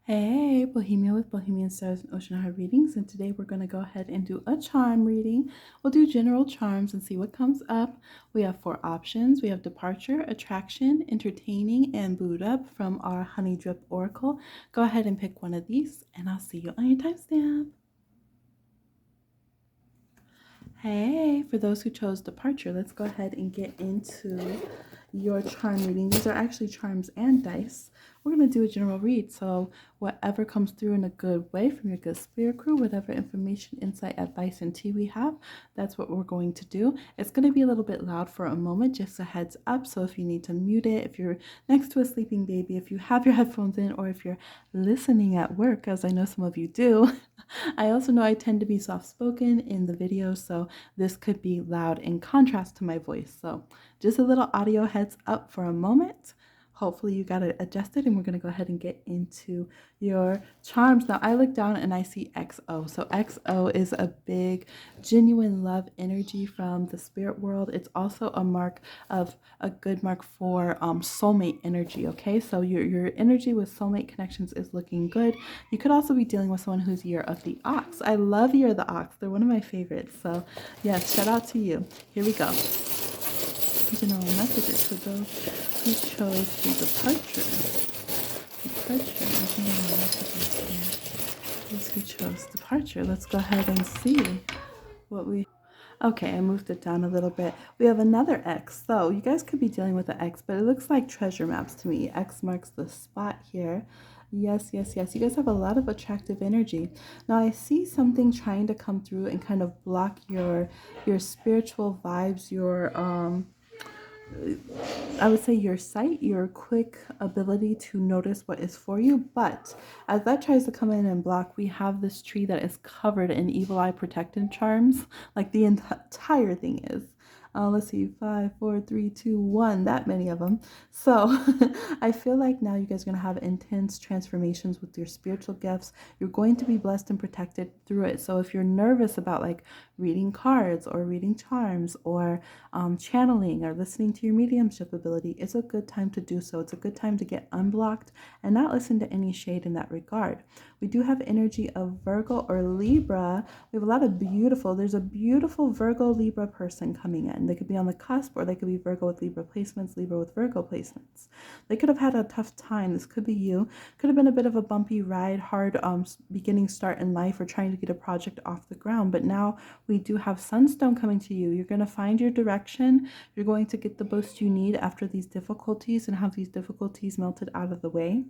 Hey, Bohemia with Bohemian Stars and Ocean Heart Readings, and today we're going to go ahead and do a charm reading. We'll do general charms and see what comes up. We have 4 options. We have Departure, Attraction, Entertaining, and Booed Up from our Honey Drip Oracle. Go ahead and pick one of these, and I'll see you on your timestamp. Hey, for those who chose Departure, let's go ahead and get into your charm reading. These are actually charms and dice. We're going to do a general read, so whatever comes through in a good way from your good spirit crew, whatever information, insight, advice, and tea we have, that's what we're going to do. It's going to be a little bit loud for a moment, just a heads up, so if you need to mute it, if you're next to a sleeping baby, if you have your headphones in, or if you're listening at work, as I know some of you do. I also know I tend to be soft-spoken in the video, so this could be loud in contrast to my voice. So just a little audio heads up for a moment. Hopefully you got it adjusted, and we're going to go ahead and get into your charms. Now I look down and I see XO. So XO is a big genuine love energy from the spirit world. It's also a mark of a good mark for soulmate energy. Okay, so your energy with soulmate connections is looking good. You could also be dealing with someone who's year of the ox. I love year of the ox. They're one of my favorites. So yes, shout out to you. Here we go. General messages for those who chose the departure. General messages for those who chose departure. Let's go ahead and see what we... Okay, I moved it down a little bit. We have another X. So you guys could be dealing with the X, but it looks like treasure maps to me. X marks the spot here. Yes, yes, yes. You guys have a lot of attractive energy. Now I see something trying to come through and kind of block your spiritual vibes, your I would say your sight, your quick ability to notice what is for you. But as that tries to come in and block, we have this tree that is covered in evil eye protectant charms. Like the entire thing is. Let's see, 5, 4, 3, 2, 1, that many of them. So I feel like now you guys are going to have intense transformations with your spiritual gifts. You're going to be blessed and protected through it. So if you're nervous about like reading cards or reading charms or channeling or listening to your mediumship ability, it's a good time to do so. It's a good time to get unblocked and not listen to any shade in that regard. We do have energy of Virgo or Libra. We have a lot of there's a beautiful Virgo Libra person coming in. They could be on the cusp, or they could be Virgo with Libra placements, Libra with Virgo placements. They could have had a tough time. This could be you. Could have been a bit of a bumpy ride, hard beginning start in life, or trying to get a project off the ground. But now we do have Sunstone coming to you. You're going to find your direction. You're going to get the boost you need after these difficulties and have these difficulties melted out of the way.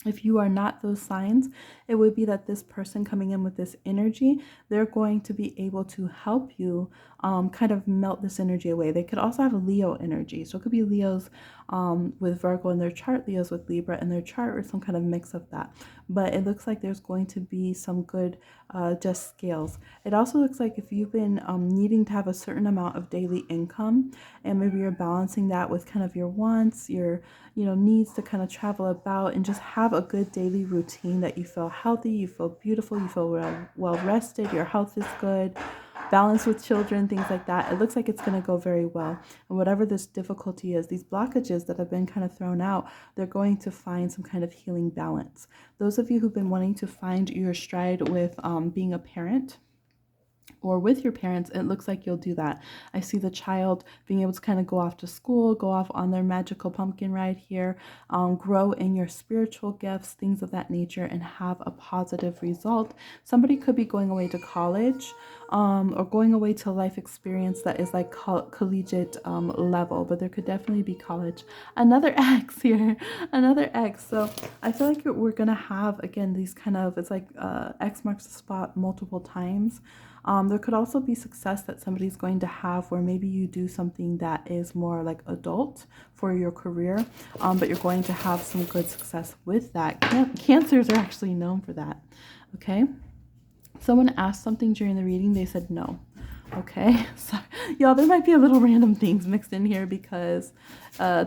If you are not those signs, it would be that this person coming in with this energy, they're going to be able to help you kind of melt this energy away. They could also have a Leo energy. So it could be Leos with Virgo in their chart, Leos with Libra in their chart, or some kind of mix of that. But it looks like there's going to be some good just scales. It also looks like if you've been needing to have a certain amount of daily income, and maybe you're balancing that with kind of your wants, your needs to kind of travel about and just have a good daily routine that you feel healthy, you feel beautiful, you feel well rested, your health is good, balance with children, things like that. It looks like it's going to go very well. And whatever this difficulty is, these blockages that have been kind of thrown out, they're going to find some kind of healing balance. Those of you who've been wanting to find your stride with being a parent, or with your parents, it looks like you'll do that. I see the child being able to kind of go off to school, go off on their magical pumpkin ride here, grow in your spiritual gifts, things of that nature, and have a positive result. Somebody could be going away to college or going away to a life experience that is like collegiate level, but there could definitely be college. Another X here, another X. So I feel like we're going to have, again, these kind of, it's like X marks the spot multiple times. There could also be success that somebody's going to have where maybe you do something that is more like adult for your career, but you're going to have some good success with that. Cancers are actually known for that, okay? Someone asked something during the reading, they said no. Okay, so y'all, there might be a little random things mixed in here because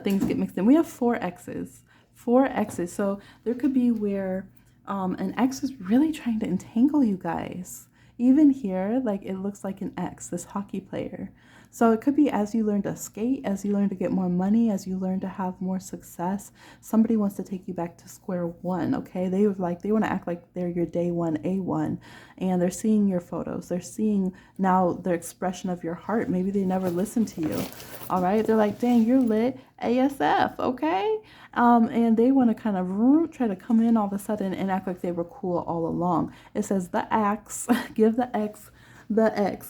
things get mixed in. We have 4 X's. 4 X's. So there could be where an X is really trying to entangle you guys. Even here, like it looks like an X, this hockey player. So it could be as you learn to skate, as you learn to get more money, as you learn to have more success, somebody wants to take you back to square one, okay? They want to act like they're your day one A1, and they're seeing your photos. They're seeing now the expression of your heart. Maybe they never listened to you. All right? They're like, "Dang, you're lit ASF," okay? And they want to kind of try to come in all of a sudden and act like they were cool all along. It says the axe, give the X,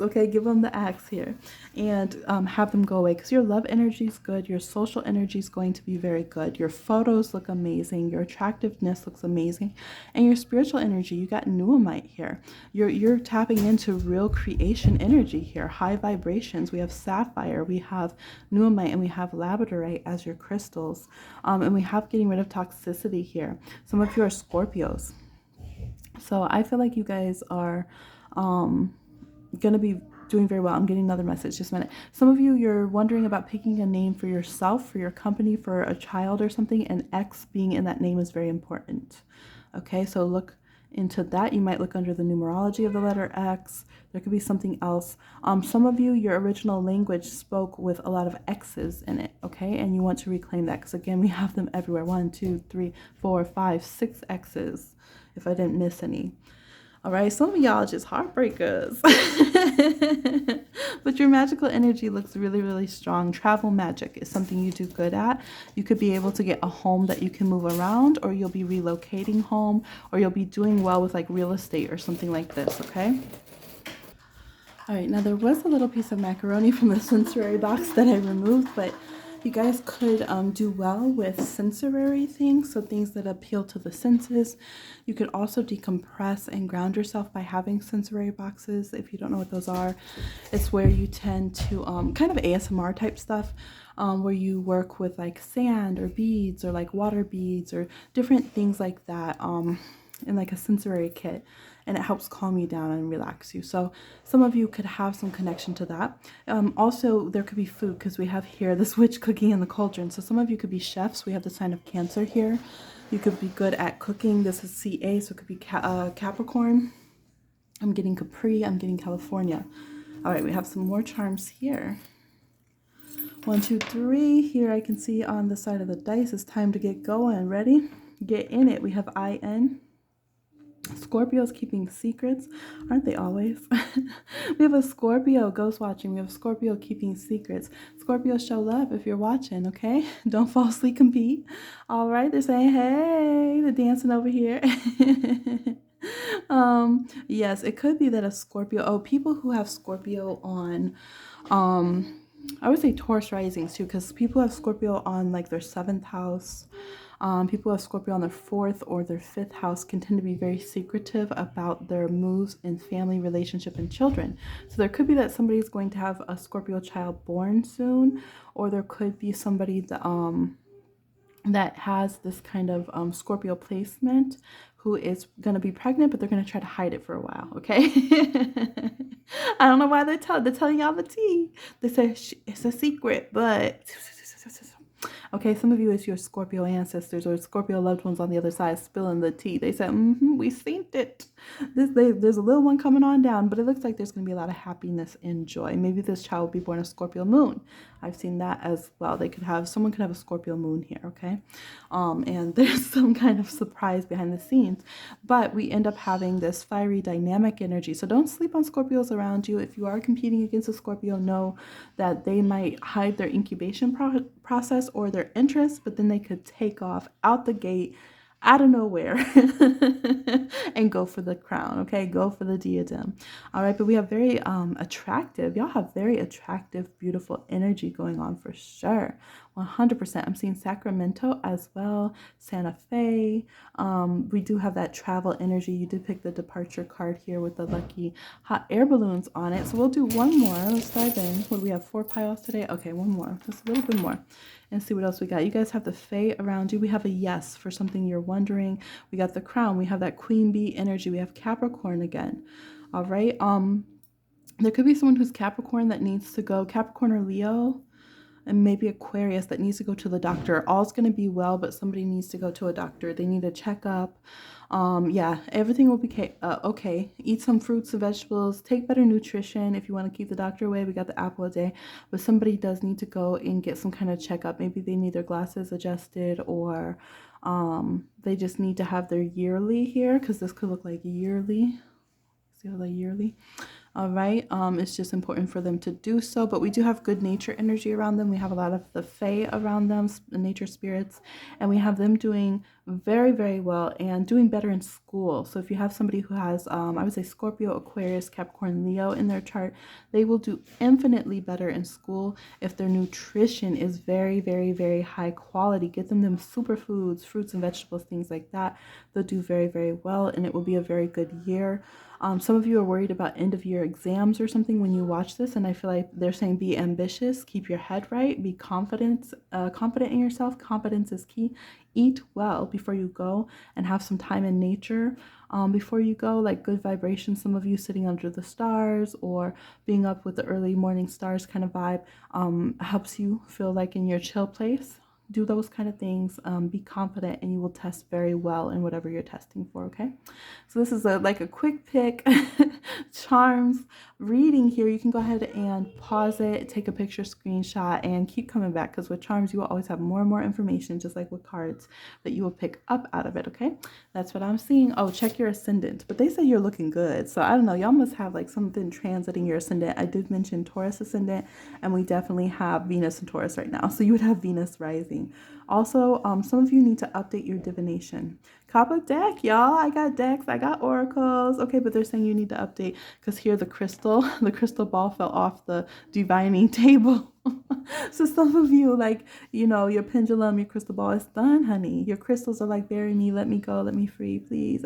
okay? Give them the axe here and have them go away because your love energy is good. Your social energy is going to be very good. Your photos look amazing. Your attractiveness looks amazing. And your spiritual energy, you got Nuamite here. You're tapping into real creation energy here, high vibrations. We have sapphire, we have Nuamite, and we have labradorite as your crystals. And we have getting rid of toxicity here. Some of you are Scorpios. So I feel like you guys are going to be doing very well. I'm getting another message, just a minute. Some of you, you're wondering about picking a name for yourself, for your company, for a child or something, and X being in that name is very important. Okay, so look into that. You might look under the numerology of the letter X. There could be something else. Some of you, your original language spoke with a lot of X's in it, okay? And you want to reclaim that because, again, we have them everywhere. 1, 2, 3, 4, 5, 6 X's, if I didn't miss any. All right, some of y'all are just heartbreakers. But your magical energy looks really, really strong. Travel magic is something you do good at. You could be able to get a home that you can move around, or you'll be relocating home, or you'll be doing well with like real estate or something like this, okay? All right, now there was a little piece of macaroni from the sensory box that I removed, but you guys could do well with sensory things, so things that appeal to the senses. You could also decompress and ground yourself by having sensory boxes. If you don't know what those are, it's where you tend to kind of ASMR type stuff, where you work with like sand or beads or like water beads or different things like that in like a sensory kit. And it helps calm you down and relax you. So some of you could have some connection to that. Also, there could be food because we have here this witch cooking in the cauldron. So some of you could be chefs. We have the sign of Cancer here. You could be good at cooking. This is CA, so it could be Capricorn. I'm getting Capri. I'm getting California. All right, we have some more charms here. 1, 2, 3. Here I can see on the side of the dice. It's time to get going. Ready? Get in it. We have IN. Scorpios keeping secrets, aren't they always? We have a Scorpio ghost watching. We have a Scorpio keeping secrets. Scorpio, show love if you're watching, okay? Don't falsely compete. All right, they're saying, hey, they're dancing over here. Yes, it could be that a Scorpio, people who have Scorpio on, I would say Taurus risings too, because people have Scorpio on like their 7th house. People who have Scorpio on their 4th or their 5th house can tend to be very secretive about their moves in family, relationship, and children. So there could be that somebody's going to have a Scorpio child born soon, or there could be somebody that has this kind of Scorpio placement who is going to be pregnant, but they're going to try to hide it for a while, okay? I don't know why they're telling y'all the tea. They say it's a secret, but okay, some of you is your Scorpio ancestors or Scorpio loved ones on the other side spilling the tea. They said, we seen it. There's a little one coming on down, but it looks like there's going to be a lot of happiness and joy. Maybe this child will be born a Scorpio moon. I've seen that as well. Someone could have a Scorpio moon here, okay? And there's some kind of surprise behind the scenes, but we end up having this fiery dynamic energy. So don't sleep on Scorpios around you. If you are competing against a Scorpio, know that they might hide their incubation process or their interest, but then they could take off out the gate out of nowhere and go for the crown, okay? Go for the diadem. All right, but we have very y'all have very attractive, beautiful energy going on for sure. 100%. I'm seeing Sacramento as well, Santa Fe. We do have that travel energy. You did pick the departure card here with the lucky hot air balloons on it. So we'll do one more. Let's dive in. What do we have? 4 piles today? Okay, one more. Just a little bit more. And see what else we got. You guys have the Fae around you. We have a yes for something you're wondering. We got the crown. We have that Queen Bee energy. We have Capricorn again. All right. There could be someone who's Capricorn that needs to go. Capricorn or Leo. and maybe Aquarius that needs to go to the doctor. All's going to be well, but somebody needs to go to a doctor. They need a checkup. Yeah, everything will be okay. Eat some fruits and vegetables. Take better nutrition. If you want to keep the doctor away, we got the apple a day. But somebody does need to go and get some kind of checkup. Maybe they need their glasses adjusted, or they just need to have their yearly here, because this could look like yearly. See how the yearly? All right. It's just important for them to do so, but we do have good nature energy around them. We have a lot of the fae around them, the nature spirits, and we have them doing very, very well and doing better in school. So if you have somebody who has, I would say Scorpio, Aquarius, Capricorn, Leo in their chart, they will do infinitely better in school if their nutrition is very, very, very high quality. Get them superfoods, fruits and vegetables, things like that. They'll do very, very well, and it will be a very good year. Some of you are worried about end of year exams or something when you watch this, and I feel like they're saying be ambitious, keep your head right, be confident in yourself. Confidence is key. Eat well before you go, and have some time in nature before you go, like good vibrations. Some of you sitting under the stars or being up with the early morning stars kind of vibe helps you feel like in your chill place. Do those kind of things. Be confident, and you will test very well in whatever you're testing for. Okay, so this is like a quick pick charms reading here. You can go ahead and pause it, take a picture, screenshot, and keep coming back, because with charms you will always have more and more information, just like with cards, that you will pick up out of it. Okay, that's what I'm seeing. Oh, check your ascendant, but they say you're looking good, so I don't know, y'all must have like something transiting your ascendant. I did mention Taurus ascendant, and we definitely have Venus and Taurus right now, so you would have Venus rising. Also, some of you need to update your divination. Kappa deck, y'all. I got decks, I got oracles. Okay, but they're saying you need to update, because here the crystal ball fell off the divining table. So some of you, like, your pendulum, your crystal ball is done, honey. Your crystals are like, bury me, let me go, let me free, please.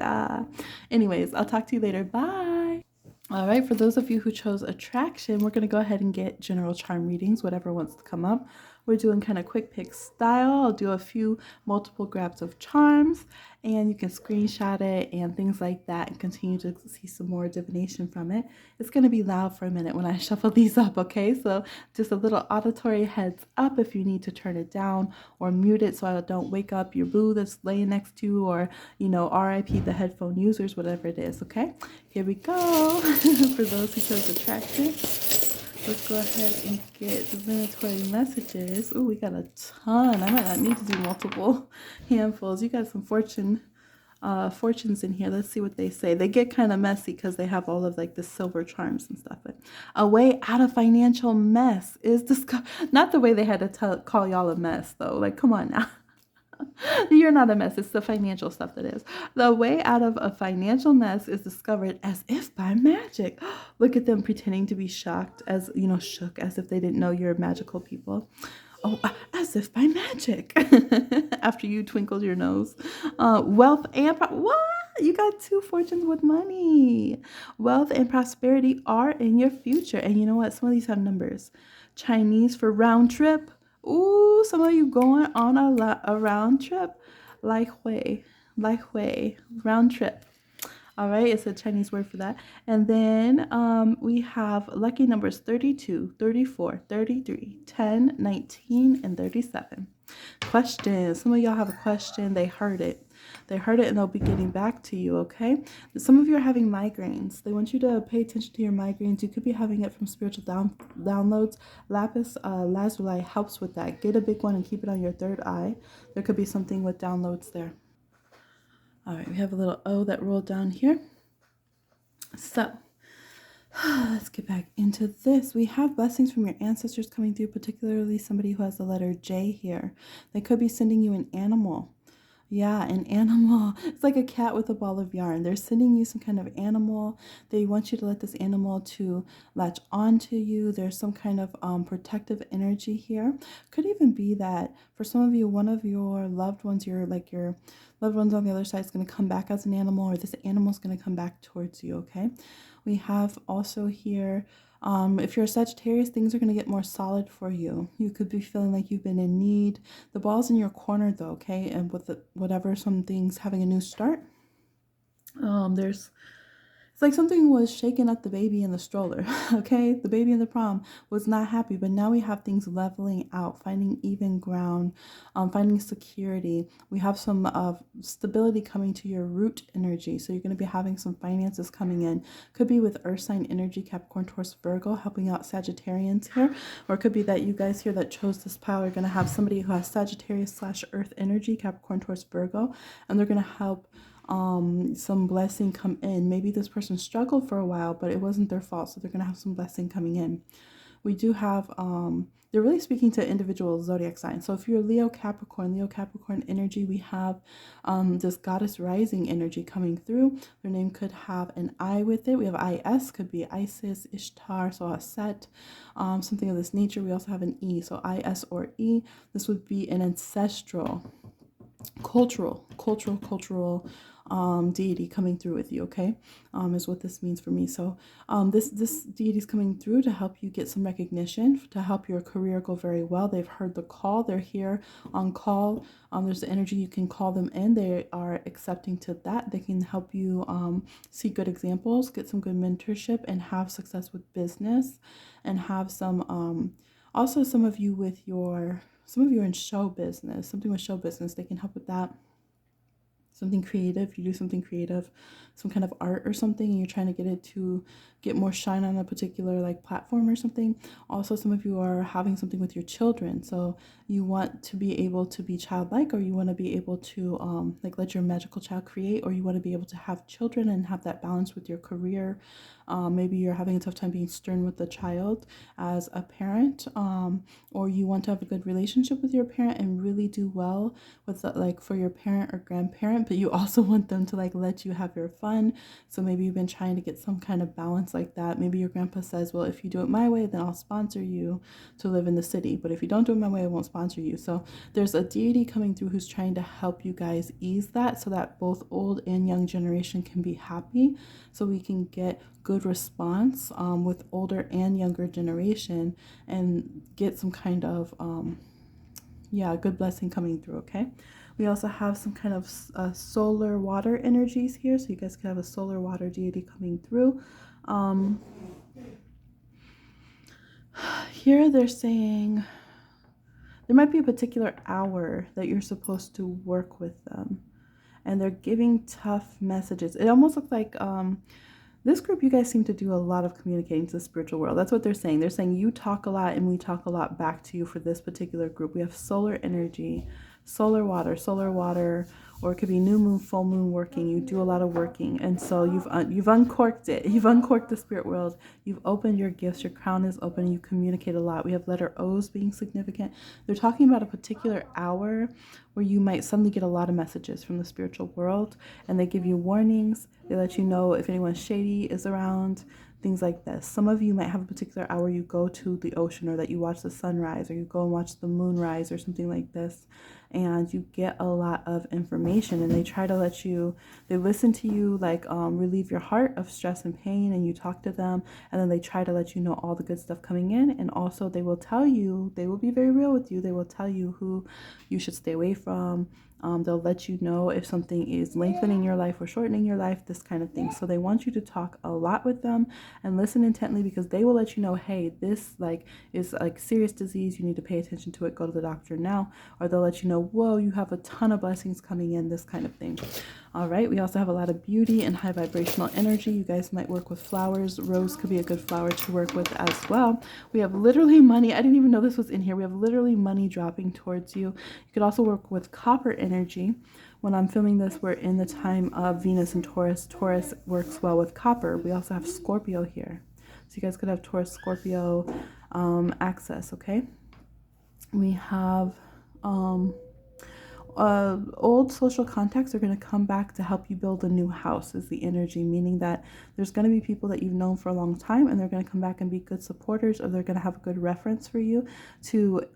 Anyways, I'll talk to you later. Bye. All right, for those of you who chose attraction, we're going to go ahead and get general charm readings, whatever wants to come up. We're doing kind of quick pick style. I'll do a few multiple grabs of charms, and you can screenshot it and things like that, and continue to see some more divination from it. It's going to be loud for a minute when I shuffle these up, okay? So just a little auditory heads up if you need to turn it down or mute it so I don't wake up your boo that's laying next to you, or, RIP the headphone users, whatever it is, okay? Here we go. For those who chose attraction, let's go ahead and get divinatory messages. Oh, we got a ton. I might not need to do multiple handfuls. You got some fortunes in here. Let's see what they say. They get kind of messy because they have all of like the silver charms and stuff. But a way out of financial mess is not the way they had to call y'all a mess though. Like, come on now. You're not a mess. It's the financial stuff that is. The way out of a financial mess is discovered as if by magic. Look at them pretending to be shocked, shook, as if they didn't know you're magical people. Oh, as if by magic. After you twinkled your nose. Wealth and what? You got 2 fortunes with money. Wealth and prosperity are in your future. And you know what? Some of these have numbers. Chinese for round trip. Ooh, some of you going on a round trip. Lai Hui, round trip. All right, it's a Chinese word for that. And then we have lucky numbers 32, 34, 33, 10, 19, and 37. Questions. Some of y'all have a question. They heard it. And they'll be getting back to you, okay? Some of you are having migraines. They want you to pay attention to your migraines. You could be having it from spiritual downloads. Lapis lazuli helps with that. Get a big one and keep it on your third eye. There could be something with downloads there. All right, we have a little O that rolled down here. So let's get back into this. We have blessings from your ancestors coming through, particularly somebody who has the letter J here. They could be sending you an animal. Yeah, an animal. It's like a cat with a ball of yarn. They're sending you some kind of animal. They want you to let this animal to latch onto you. There's some kind of protective energy here. Could even be that for some of you, one of your loved ones, your loved ones on the other side is going to come back as an animal, or this animal is going to come back towards you, okay? We have also here, if you're a Sagittarius, things are going to get more solid for you. You could be feeling like you've been in need. The ball's in your corner though, okay? And with whatever, some things having a new start. It's It's like something was shaking up the baby in the stroller, okay? The baby in the prom was not happy, but now we have things leveling out, finding even ground, finding security. We have some stability coming to your root energy. So you're going to be having some finances coming in. Could be with Earth sign energy, Capricorn, Taurus, Virgo, helping out Sagittarians here. Or it could be that you guys here that chose this pile are going to have somebody who has Sagittarius / Earth energy, Capricorn, Taurus, Virgo, and they're going to help some blessing come in. Maybe this person struggled for a while, but it wasn't their fault, so they're gonna have some blessing coming in. We do have they're really speaking to individual zodiac signs. So if you're Leo Capricorn energy, we have this goddess rising energy coming through. Their name could have an I with it. We have IS, could be Isis, Ishtar, so Set, something of this nature. We also have an E, so IS or E. This would be an ancestral cultural deity coming through with you, okay, is what this means for me. So this deity is coming through to help you get some recognition, to help your career go very well. They've heard the call, they're here on call. There's the energy, you can call them in, they are accepting to that. They can help you see good examples, get some good mentorship, and have success with business, and have some also some of you in show business, something with show business, they can help with that. Something creative, you do something creative, some kind of art or something, and you're trying to get it to get more shine on a particular like platform or something. Also, some of you are having something with your children, so you want to be able to be childlike, or you want to be able to like let your magical child create, or you want to be able to have children and have that balance with your career. Maybe you're having a tough time being stern with the child as a parent, or you want to have a good relationship with your parent and really do well with the, like for your parent or grandparent, but you also want them to like let you have your fun. So maybe you've been trying to get some kind of balance like that. Maybe your grandpa says, well, if you do it my way, then I'll sponsor you to live in the city, but if you don't do it my way, I won't sponsor you. So there's a deity coming through who's trying to help you guys ease that, so that both old and young generation can be happy, so we can get good response with older and younger generation, and get some kind of good blessing coming through, okay? We also have some kind of solar water energies here, so you guys could have a solar water deity coming through. Here they're saying there might be a particular hour that you're supposed to work with them, and they're giving tough messages. It almost looks like this group, you guys seem to do a lot of communicating to the spiritual world. That's what they're saying. They're saying you talk a lot and we talk a lot back to you for this particular group. We have solar energy, solar water, or it could be new moon, full moon working. You do a lot of working, and so you've uncorked it. You've uncorked the spirit world. You've opened your gifts. Your crown is open. You communicate a lot. We have letter O's being significant. They're talking about a particular hour where you might suddenly get a lot of messages from the spiritual world, and they give you warnings. They let you know if anyone shady is around, things like this. Some of you might have a particular hour you go to the ocean, or that you watch the sunrise, or you go and watch the moon rise, or something like this, and you get a lot of information, and they try to let you, they listen to you, like relieve your heart of stress and pain, and you talk to them, and then they try to let you know all the good stuff coming in, and also they will tell you, they will be very real with you, they will tell you who you should stay away from. They'll let you know if something is lengthening your life or shortening your life, this kind of thing. So they want you to talk a lot with them and listen intently, because they will let you know, hey, this like is like serious disease, you need to pay attention to it, go to the doctor now. Or they'll let you know, whoa, you have a ton of blessings coming in, this kind of thing. All right, we also have a lot of beauty and high vibrational energy. You guys might work with flowers. Rose could be a good flower to work with as well. We have literally money. I didn't even know this was in here. We have literally money dropping towards you. You could also work with copper energy. When I'm filming this, we're in the time of Venus and Taurus. Taurus works well with copper. We also have Scorpio here. So you guys could have Taurus, Scorpio access, okay? We have old social contacts are going to come back to help you build a new house, is the energy, meaning that there's going to be people that you've known for a long time, and they're going to come back and be good supporters, or they're going to have a good reference for you to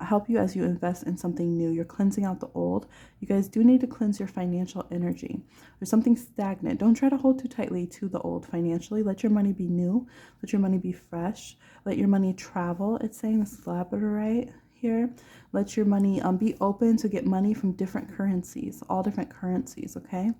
help you as you invest in something new. You're cleansing out the old. You guys do need to cleanse your financial energy. There's something stagnant. Don't try to hold too tightly to the old financially. Let your money be new. Let your money be fresh. Let your money travel. It's saying this is labradorite here. Let your money be open to get money from different currencies, all different currencies, okay?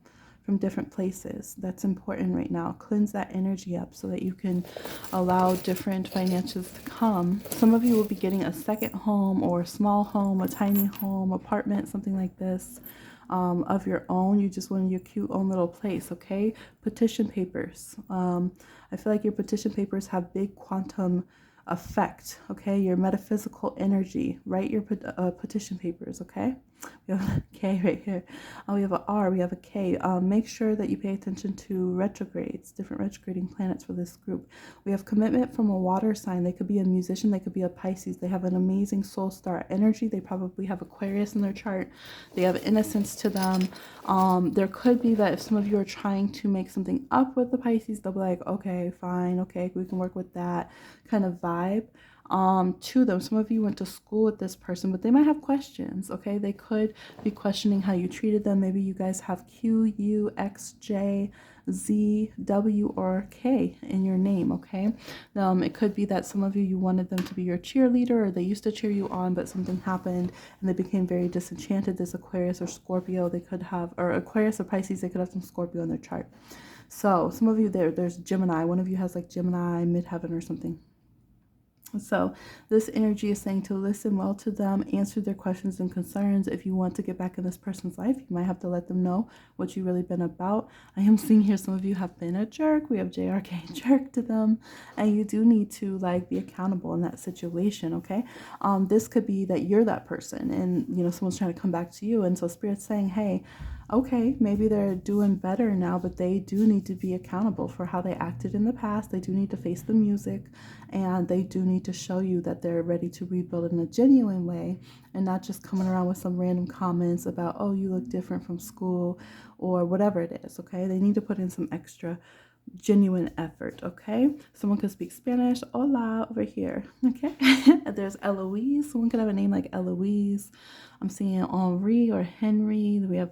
from different places. That's important right now. Cleanse that energy up so that you can allow different finances to come. Some of you will be getting a second home or a small home, a tiny home, apartment, something like this. Of your own. You just want your cute own little place, okay? Petition papers. I feel like your petition papers have big quantum effect, okay? Your metaphysical energy. Write your petition papers, okay? We have a K right here. We have a R, we have a K. Make sure that you pay attention to retrogrades, different retrograding planets for this group. We have commitment from a water sign. They could be a musician, they could be a Pisces. They have an amazing soul star energy. They probably have Aquarius in their chart. They have innocence to them. There could be that if some of you are trying to make something up with the Pisces, they'll be like, okay, fine, okay, we can work with that kind of vibe. To them, some of you went to school with this person, but they might have questions, okay? They could be questioning how you treated them. Maybe you guys have Q, U, X, J, Z, W, or K in your name, okay? It could be that some of you wanted them to be your cheerleader, or they used to cheer you on, but something happened and they became very disenchanted. This Aquarius or Scorpio, they could have, or Aquarius or Pisces, they could have some Scorpio in their chart. So some of you there's Gemini. One of you has like Gemini, midheaven, or something. So this energy is saying to listen well to them, answer their questions and concerns. If you want to get back in this person's life, you might have to let them know what you've really been about. I am seeing here some of you have been a jerk. We have JRK jerk to them, and you do need to like be accountable in that situation, okay? This could be that you're that person and someone's trying to come back to you, and so Spirit's saying, hey, okay, maybe they're doing better now, but they do need to be accountable for how they acted in the past. They do need to face the music, and they do need to show you that they're ready to rebuild in a genuine way and not just coming around with some random comments about, oh, you look different from school or whatever it is, okay? They need to put in some extra genuine effort, okay? Someone could speak Spanish. Hola over here, okay? There's Eloise. Someone could have a name like Eloise. I'm seeing Henri or Henry. We have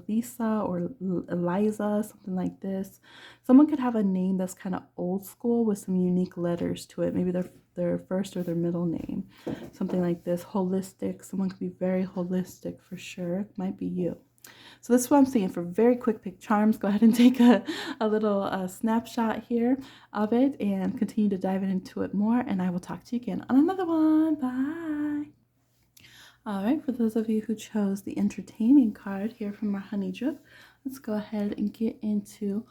Lisa or Eliza, something like this. Someone could have a name that's kind of old school with some unique letters to it. Maybe their first or their middle name, something like this. Holistic. Someone could be very holistic for sure. It might be you. So this is what I'm seeing for very quick pick charms. Go ahead and take a little snapshot here of it and continue to dive into it more. And I will talk to you again on another one. Bye. All right, for those of you who chose the entertaining card here from our honey drip, let's go ahead and get into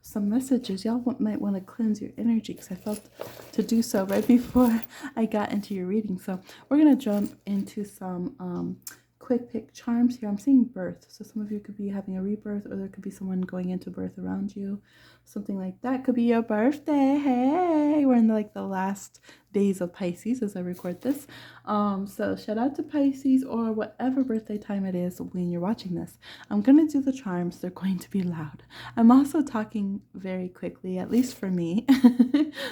some messages. Y'all might want to cleanse your energy because I felt to do so right before I got into your reading. So we're going to jump into some quick pick charms here. I'm seeing birth. So some of you could be having a rebirth, or there could be someone going into birth around you. Something like that. Could be your birthday. Hey, we're in the last days of Pisces as I record this. So shout out to Pisces or whatever birthday time it is when you're watching this. I'm going to do the charms. They're going to be loud. I'm also talking very quickly, at least for me.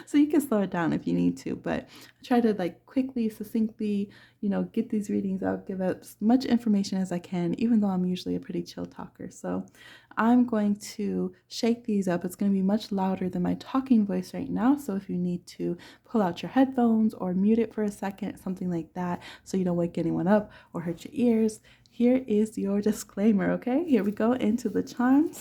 So you can slow it down if you need to, but I try to quickly, succinctly, get these readings out, give out as much information as I can, even though I'm usually a pretty chill talker. So I'm going to shake these up. It's going to be much louder than my talking voice right now. So if you need to pull out your headphones or mute it for a second, something like that, so you don't wake anyone up or hurt your ears, here is your disclaimer, okay? Here we go into the charms.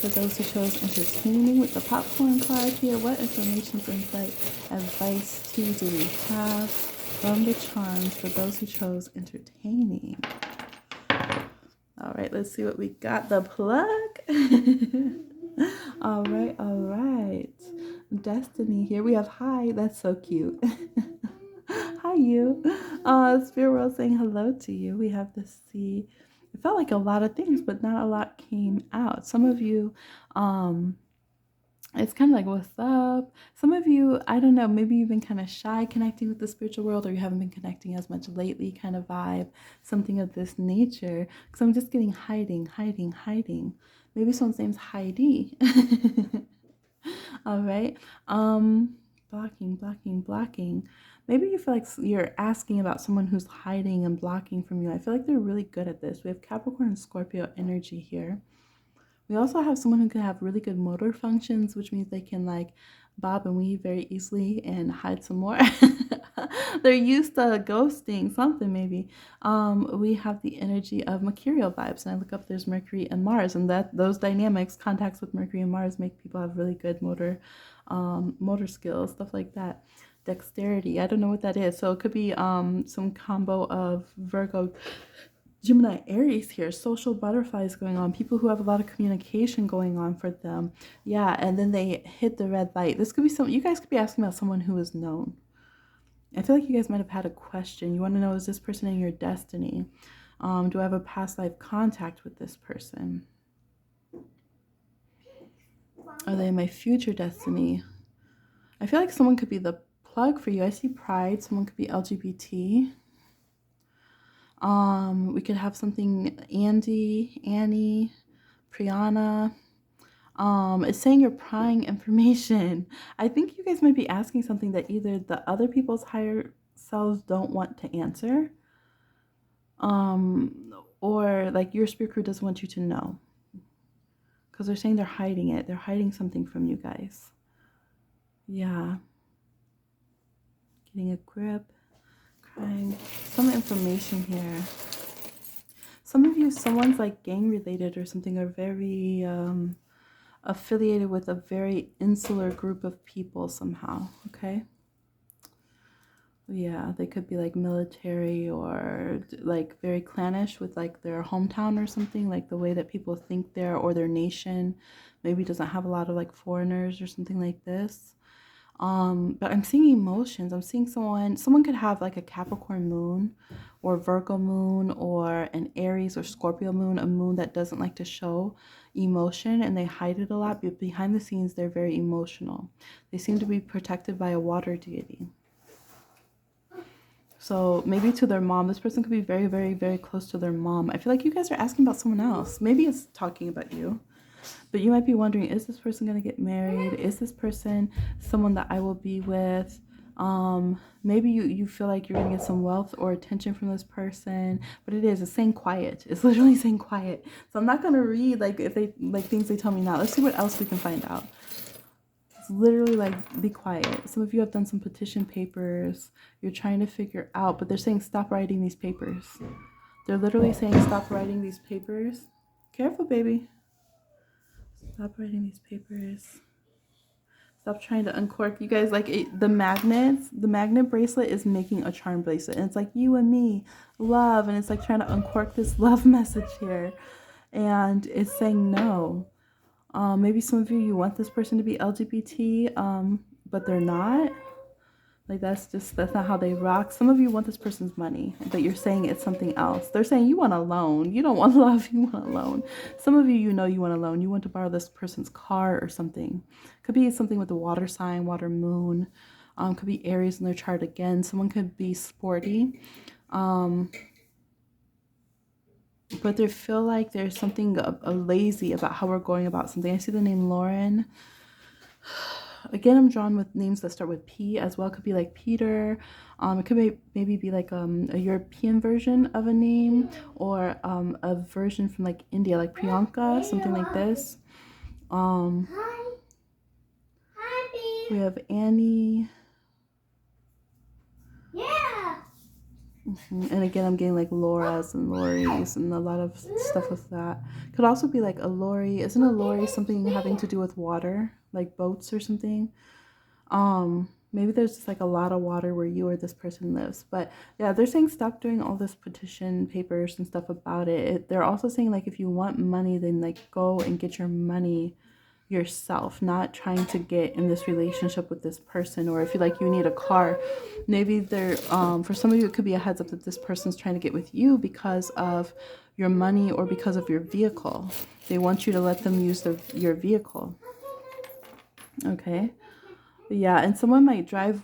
For those who chose entertaining with the popcorn card here, what information, insight, advice do we have from the charms for those who chose entertaining? All right, let's see what we got. The plug. All right. Destiny here. We have hi. That's so cute. Hi, you. Spirit World saying hello to you. We have the sea. It felt like a lot of things, but not a lot came out. Some of you, it's kind of like, what's up? Some of you, I don't know, maybe you've been kind of shy connecting with the spiritual world, or you haven't been connecting as much lately, kind of vibe, something of this nature. Because I'm just getting hiding. Maybe someone's name's Heidi. All right. Blocking. Maybe you feel like you're asking about someone who's hiding and blocking from you. I feel like they're really good at this. We have Capricorn and Scorpio energy here. We also have someone who can have really good motor functions, which means they can like bob and weave very easily and hide some more. They're used to ghosting something maybe. We have the energy of mercurial vibes, and I look up, there's Mercury and Mars, and that those dynamics, contacts with Mercury and Mars, make people have really good motor skills, stuff like that. Dexterity, I don't know what that is, so it could be some combo of Virgo, Gemini, Aries here. Social butterflies going on. People who have a lot of communication going on for them. Yeah, and then they hit the red light. This could be some, you guys could be asking about someone who is known. I feel like you guys might have had a question. You want to know, is this person in your destiny? Do I have a past life contact with this person? Are they in my future destiny? I feel like someone could be the plug for you. I see Pride. Someone could be LGBT. We could have something Andy, Annie, Priyana. It's saying you're prying information. I think you guys might be asking something that either the other people's higher selves don't want to answer, or like your spirit crew doesn't want you to know. Because they're saying they're hiding it. They're hiding something from you guys. Yeah. Getting a grip. Crying. Some information here. Some of you, someone's like gang related or something, are very affiliated with a very insular group of people somehow, okay? Yeah, they could be like military or like very clannish with like their hometown or something, like the way that people think there, or their nation maybe doesn't have a lot of like foreigners or something like this. But I'm seeing emotions. I'm seeing someone could have like a Capricorn moon or Virgo moon or an Aries or Scorpio moon, a moon that doesn't like to show emotion and they hide it a lot, but behind the scenes they're very emotional. They seem to be protected by a water deity. So maybe to their mom. This person could be very, very, very close to their mom. I feel like you guys are asking about someone else. Maybe it's talking about you. But you might be wondering, is this person going to get married? Is this person someone that I will be with? Maybe you feel like you're going to get some wealth or attention from this person. But it's saying quiet. It's literally saying quiet. So I'm not going to read like if they like things they tell me now. Let's see what else we can find out. It's literally like, be quiet. Some of you have done some petition papers. You're trying to figure out, but they're saying stop writing these papers. They're literally saying stop writing these papers. Careful, baby. Stop writing these papers. Stop trying to uncork. You guys, like the magnets, the magnet bracelet is making a charm bracelet. And it's like you and me, love. And it's like trying to uncork this love message here. And it's saying no. Maybe some of you want this person to be LGBT, but they're not. Like that's not how they rock. Some of you want this person's money, but you're saying it's something else. They're saying you want a loan. You don't want love, you want a loan. Some of you, you want a loan. You want to borrow this person's car or something. Could be something with the water sign, water moon. Could be Aries in their chart again. Someone could be sporty. But they feel like there's something lazy about how we're going about something. I see the name Lauren. Again, I'm drawn with names that start with P as well. It could be like Peter. It could maybe be like a European version of a name, or a version from like India, like Priyanka, something like this. We have Annie. Yeah. And again, I'm getting like Laura's and Lori's and a lot of stuff with that. Could also be like a lorry. Isn't a lorry something having to do with water, like boats or something? Maybe there's just like a lot of water where you or this person lives. But yeah, they're saying stop doing all this petition papers and stuff about it. They're also saying like if you want money, then like go and get your money yourself, not trying to get in this relationship with this person. Or if you like you need a car, maybe they're for some of you it could be a heads up that this person's trying to get with you because of your money or because of your vehicle. They want you to let them use your vehicle. Okay. Yeah, and someone might drive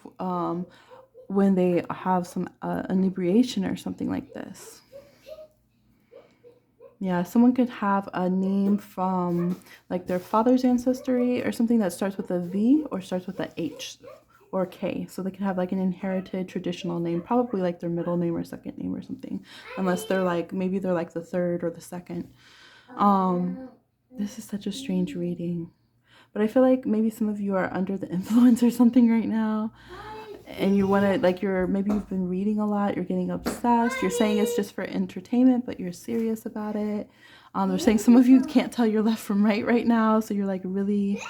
when they have some inebriation or something like this. Yeah, someone could have a name from like their father's ancestry or something that starts with a V or starts with a H or K. So they could have like an inherited traditional name, probably like their middle name or second name or something, unless they're like, maybe they're like the third or the second. This is such a strange reading. But I feel like maybe some of you are under the influence or something right now. And you want to, like, maybe you've been reading a lot, you're getting obsessed. You're saying it's just for entertainment, but you're serious about it. They're saying some of you can't tell your left from right now. So you're like really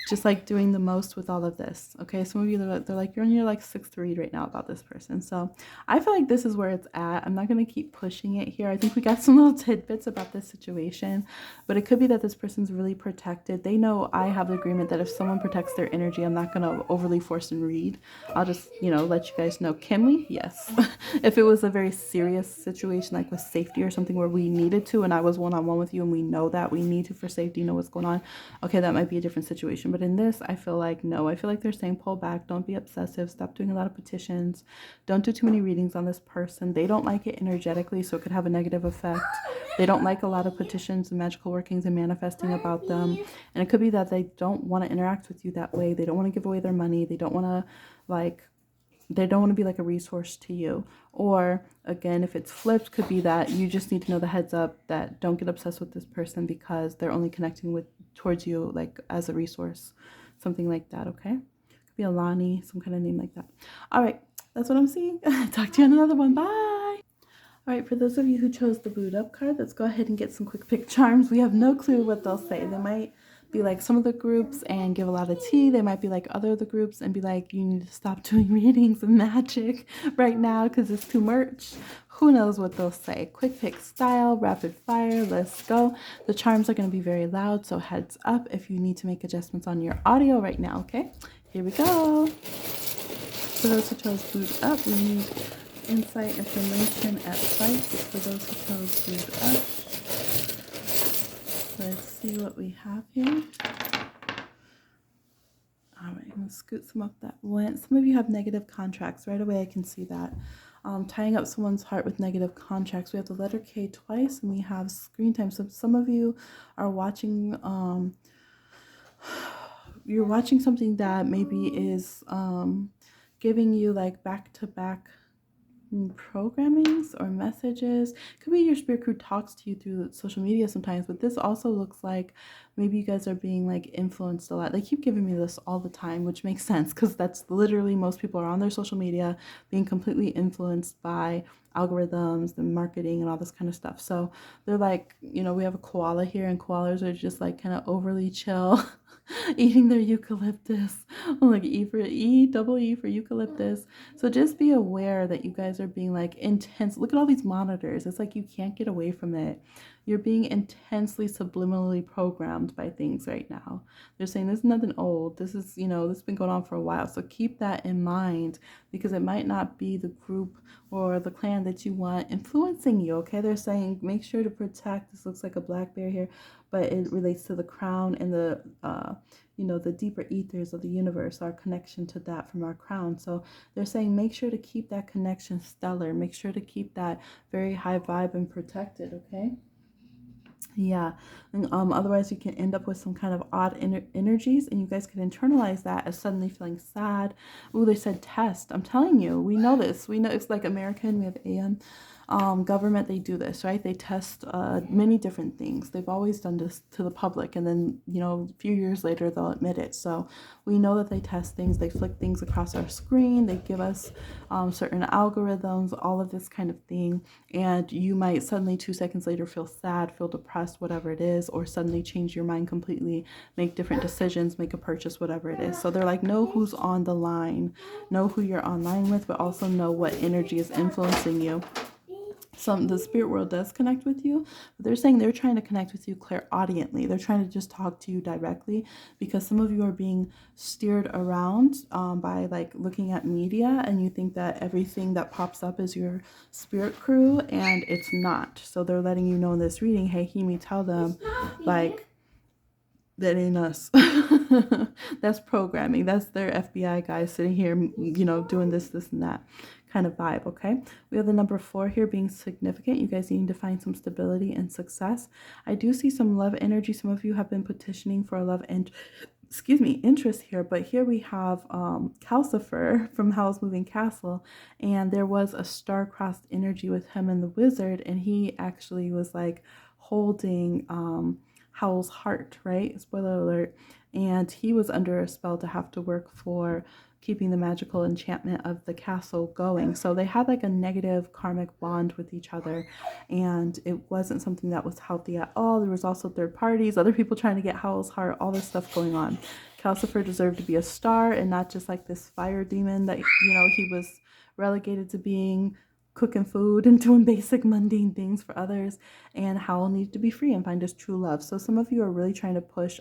just like doing the most with all of this. Okay, some of you, they're like, you're on your like sixth read right now about this person. So I feel like this is where it's at. I'm not going to keep pushing it here. I think we got some little tidbits about this situation, but it could be that this person's really protected. They know I have the agreement that if someone protects their energy, I'm not going to overly force and read. I'll just, let you guys know. Can we? Yes. If it was a very serious situation, like with safety or something where we needed to, and I was one-on-one with you and we know that we need to for safety, know what's going on. Okay, that might be a different situation. But in this, I feel like no. I feel like they're saying pull back. Don't be obsessive. Stop doing a lot of petitions. Don't do too many readings on this person. They don't like it energetically, so it could have a negative effect. They don't like a lot of petitions and magical workings and manifesting about them. And it could be that they don't want to interact with you that way. They don't want to give away their money. They don't want to be like a resource to you. Or again, if it's flipped, could be that you just need to know the heads up that don't get obsessed with this person because they're only connecting towards you like as a resource, something like that. Okay, could be a Lani, some kind of name like that. All right, that's what I'm seeing. Talk to you on another one. Bye. All right, for those of you who chose the Booed Up card, let's go ahead and get some quick pick charms. We have no clue what they'll say. They might be like some of the groups and give a lot of tea. They might be like other of the groups and be like, you need to stop doing readings and magic right now because it's too much. Who knows what they'll say. Quick pick style, rapid fire, let's go. The charms are going to be very loud, so heads up if you need to make adjustments on your audio right now, okay? Here we go. For those who chose Booed Up, we need insight, information, advice. For those who chose Booed Up, let's see what we have here. All right, I'm going to scoot some up that went. Some of you have negative contracts. Right away, I can see that. Tying up someone's heart with negative contracts. We have the letter K twice, and we have screen time. So some of you are watching, you're watching something that maybe is giving you like back-to-back programmings or messages. Could be your spirit crew talks to you through social media sometimes, but this also looks like maybe you guys are being like influenced a lot. They keep giving me this all the time, which makes sense because that's literally most people are on their social media being completely influenced by algorithms and marketing and all this kind of stuff. So they're like, we have a koala here, and koalas are just like kind of overly chill eating their eucalyptus, like double E for eucalyptus. So just be aware that you guys are being like intense. Look at all these monitors. It's like you can't get away from it. You're being intensely subliminally programmed by things right now. They're saying this is nothing old. This is, this has been going on for a while. So keep that in mind because it might not be the group or the clan that you want influencing you, okay? They're saying make sure to protect. This looks like a black bear here, but it relates to the crown and the the deeper ethers of the universe, our connection to that from our crown. So they're saying make sure to keep that connection stellar. Make sure to keep that very high vibe and protected, okay? Yeah, and otherwise you can end up with some kind of odd energies, and you guys can internalize that as suddenly feeling sad. Ooh, they said test. I'm telling you, we know this. We know it's like American. We have AM. Government, they do this, right? They test many different things. They've always done this to the public, and then, a few years later, they'll admit it. So we know that they test things. They flick things across our screen. They give us certain algorithms, all of this kind of thing. And you might suddenly 2 seconds later feel sad, feel depressed, whatever it is, or suddenly change your mind completely, make different decisions, make a purchase, whatever it is. So they're like, know who's on the line, know who you're online with, but also know what energy is influencing you. The spirit world does connect with you, but they're saying they're trying to connect with you clairaudiently. They're trying to just talk to you directly because some of you are being steered around by like looking at media, and you think that everything that pops up is your spirit crew, and it's not. So they're letting you know in this reading, hey, Hemi, tell them like that ain't us. That's programming. That's their FBI guys sitting here, doing this, and that kind of vibe, okay? We have the number 4 here being significant. You guys need to find some stability and success. I do see some love energy. Some of you have been petitioning for a love and interest here, but here we have Calcifer from Howl's Moving Castle, and there was a star-crossed energy with him and the wizard, and he actually was like holding Howl's heart, right? Spoiler alert. And he was under a spell to have to work for keeping the magical enchantment of the castle going. So they had like a negative karmic bond with each other, and it wasn't something that was healthy at all. There was also third parties, other people trying to get Howl's heart, all this stuff going on. Calcifer deserved to be a star and not just like this fire demon that, he was relegated to being, cooking food and doing basic mundane things for others. And Howl needed to be free and find his true love. So some of you are really trying to push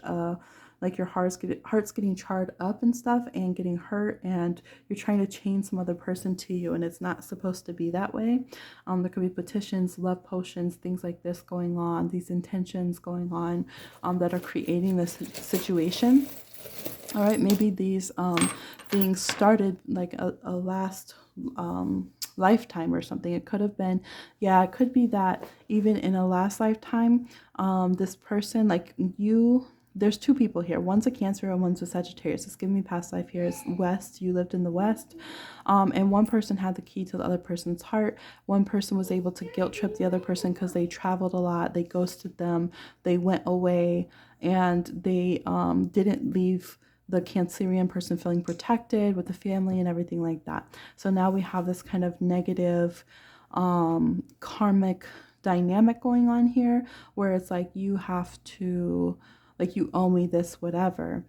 like your heart's getting charred up and stuff and getting hurt, and you're trying to chain some other person to you, and it's not supposed to be that way. There could be petitions, love potions, things like this going on, these intentions going on that are creating this situation. All right, maybe these things started like a last lifetime or something. It could have been, it could be that even in a last lifetime, this person, like you, there's two people here. One's a Cancer and one's a Sagittarius. It's giving me past life here. It's West. You lived in the West. And one person had the key to the other person's heart. One person was able to guilt trip the other person because they traveled a lot. They ghosted them. They went away, and they didn't leave the Cancerian person feeling protected with the family and everything like that. So now we have this kind of negative karmic dynamic going on here, where it's like you have to, like, you owe me this whatever.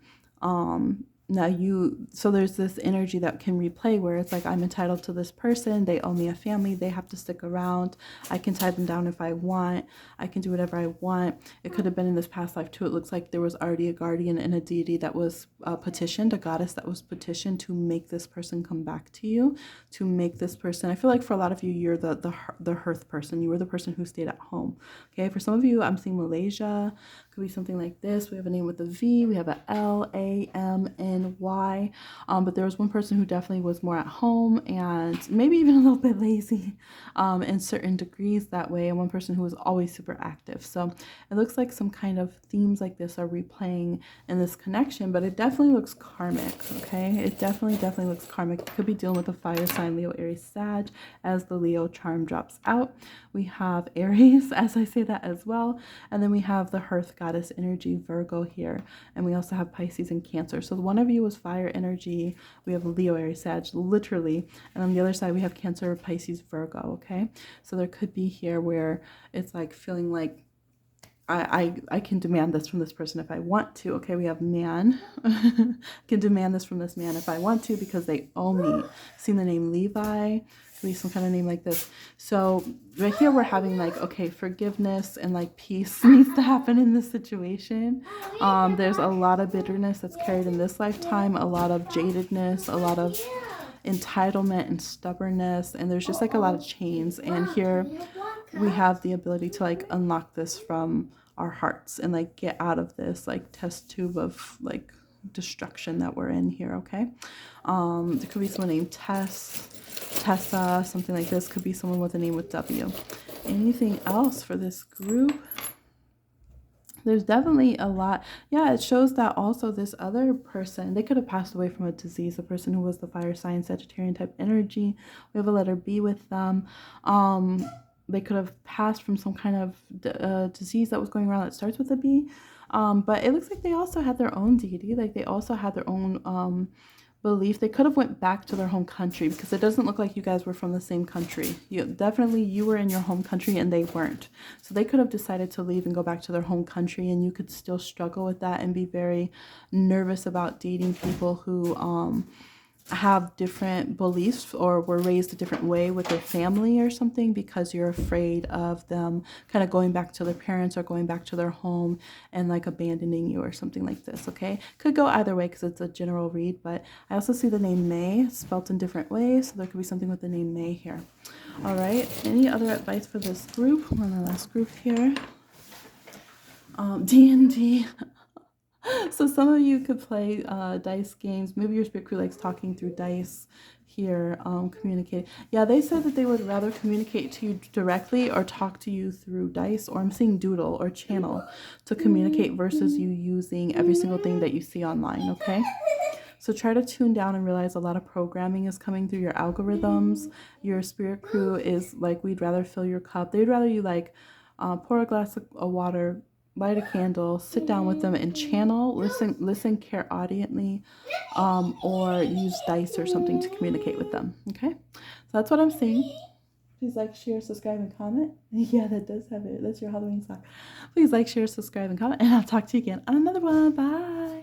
So there's this energy that can replay where it's like, I'm entitled to this person, they owe me a family, they have to stick around, I can tie them down if I want, I can do whatever I want. It could have been in this past life too. It looks like there was already a guardian and a deity that was petitioned, a goddess that was petitioned to make this person come back to you, to make this person, I feel like for a lot of you, you're the hearth person. You were the person who stayed at home. Okay, for some of you, I'm seeing Malaysia. Could be something like this. We have a name with a V, we have a L-A-M-N-Y. But there was one person who definitely was more at home and maybe even a little bit lazy in certain degrees that way, and one person who was always super active. So it looks like some kind of themes like this are replaying in this connection, but it definitely looks karmic. Okay, it definitely looks karmic. It could be dealing with a fire sign, Leo, Aries, Sag, as the Leo charm drops out. We have Aries, as I say that as well, and then we have the hearth goddess energy, Virgo here, and we also have Pisces and Cancer. So one of you was fire energy, we have Leo, Aries, Sag, literally, and on the other side we have Cancer, Pisces, Virgo. Okay, so there could be here where it's like feeling like I can demand this from this person if I want to. Okay, we have man. Can demand this from this man if I want to because they owe me. Seeing the name Levi, could be some kind of name like this. So right here we're having like, okay, forgiveness and like peace needs to happen in this situation. There's a lot of bitterness that's carried in this lifetime, a lot of jadedness, a lot of entitlement and stubbornness, and there's just like a lot of chains. And here we have the ability to like unlock this from our hearts and like get out of this like test tube of like destruction that we're in here. Okay, there could be someone named Tessa, something like this. Could be someone with a name with W. Anything else for this group? There's definitely a lot. Yeah, it shows that also this other person, they could have passed away from a disease, a person who was the fire sign, Sagittarian type energy. We have a letter B with them. They could have passed from some kind of disease that was going around that starts with a B. But it looks like they also had their own deity. Like they also had their own belief. They could have went back to their home country because it doesn't look like you guys were from the same country. You were in your home country and they weren't. So they could have decided to leave and go back to their home country, and you could still struggle with that and be very nervous about dating people who have different beliefs or were raised a different way with their family or something, because you're afraid of them kind of going back to their parents or going back to their home and like abandoning you or something like this. Okay, could go either way because it's a general read, but I also see the name May spelt in different ways, so there could be something with the name May here. All right, any other advice for this group? We're on the last group here. D&D. So some of you could play dice games. Maybe your spirit crew likes talking through dice here, communicate. Yeah, they said that they would rather communicate to you directly or talk to you through dice, or I'm seeing doodle or channel to communicate versus you using every single thing that you see online. Okay, so try to tune down and realize a lot of programming is coming through your algorithms. Your spirit crew is like, we'd rather fill your cup. They'd rather you like pour a glass of water light a candle, sit down with them and channel, listen clairaudiently, or use dice or something to communicate with them. Okay, so that's what I'm seeing. Please like, share, subscribe, and comment. Yeah, that does have it. That's your Halloween sock. Please like, share, subscribe, and comment, and I'll talk to you again on another one. Bye.